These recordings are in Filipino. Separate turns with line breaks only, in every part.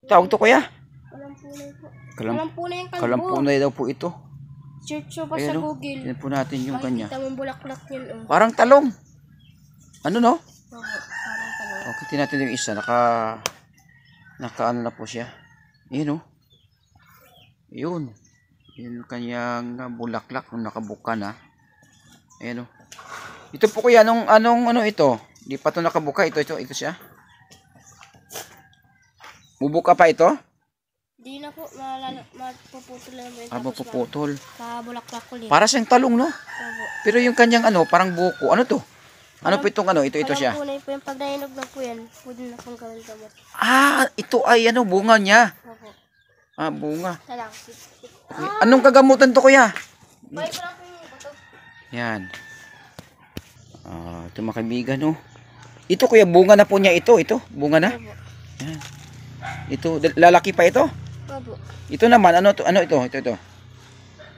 Tawag to kuya?
Kalampunay po.
Kalam
Kalampunay yung kalbo.
Kalampunay daw po ito.
Search mo pa sa
Ayan,
Google.
tingnan po natin yung kanya.
Makikita mong bulaklak yun. Oh.
Parang talong. Ano no?
Oo, parang talong.
Okay, tingnan natin yung isa. Naka ano na po siya. Yun oh. Yun. Yun kanyang bulaklak nung nakabuka na. Ayan oh. Ito po kuya, ano ito? Di pa ito nakabuka. Ito siya. Bubuka pa ito?
Di na po, mapuputol na ba yun.
Mapuputol.
Kabulaklak ulit.
Para siyang talong no?
Opo.
Pero yung kanyang parang buko. Ano to? Ano po itong ito siya?
Kalampunay po yung pag nainog na po yan. Pwede na pong gawin gamot.
Ah, ito ay bunga niya.
Opo.
Ah, bunga.
Talang.
Okay. Anong kagamutan to kuya?
Bye ko lang po yung buto.
Yan. Ito mga kaibigan no. Ito kuya, bunga na po niya ito. Bunga na.
Opo.
Yan. Ito, lalaki pa ito.
Opo.
Ito naman, ano ito? Ito.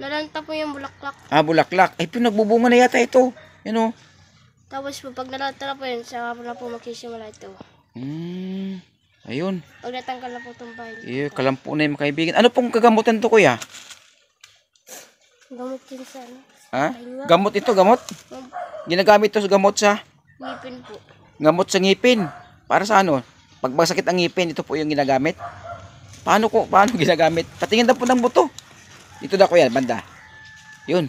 Nalanta po yung bulaklak.
Ah, bulaklak. Ay, pinagbubunga na yata ito. Yan o.
Tapos po, pag nalanta na po yun, saka na po magsisimula ito.
Ayun.
Pag natanggal na po itong bahay.
Kalampunay mga kaibigan. Ano pong kagamutan to kuya?
Gamot din sa ano.
Ha? Gamot ito, gamot? Ginagamit to sa gamot sa?
Ngipin po.
Gamot sa ngipin. Para sa ano? Pag masakit ang ngipin, ito po yung ginagamit. Paano ginagamit? Patingin na po ng buto. Ito na kuya, banda. Yun.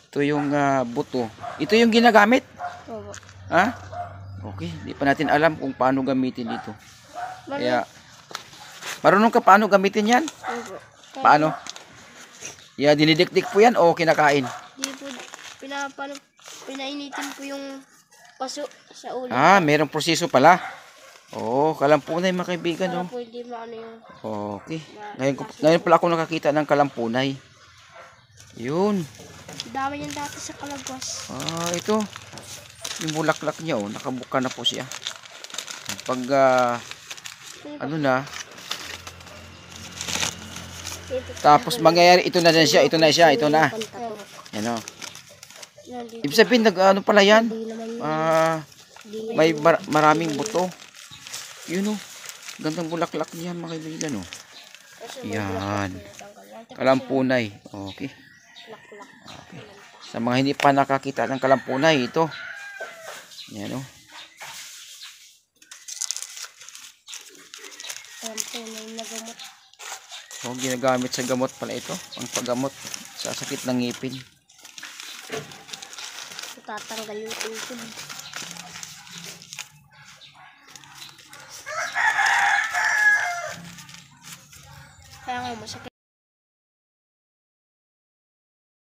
Ito yung buto. Ito yung ginagamit.
Opo.
Ha? Okay, di pa natin alam kung paano gamitin dito. Kaya, marunong ka paano gamitin yan?
Opo.
Paano? Dinidikdik po yan o kinakain?
Di po, pinainitin po yung paso sa ulo.
Ah, mayroong proseso pala. Kalampunay mga kaibigan.
Para po hindi maano yung...
Okay. Ngayon pala ako nakakita ng kalampunay. Yun.
Dami yan dati sa Kalagwas.
Ito. Yung bulaklak niya nakabuka na po siya. Pag ano na. Tapos mangyayari ito na siya. Ito na. Yan o. Ibig sabihin ano pala yan? May maraming buto. Yun o. Gandang bulaklak niya mga kaibigan o. Yan. Kalampunay. Okay. Sa mga hindi pa nakakita ng kalampunay, ito. Yan o.
Kalampunay na gamot.
Ginagamit sa gamot pala ito. Ang paggamot sa sakit ng ngipin.
Tatanggal yung tungkod. Kaya nga masakit.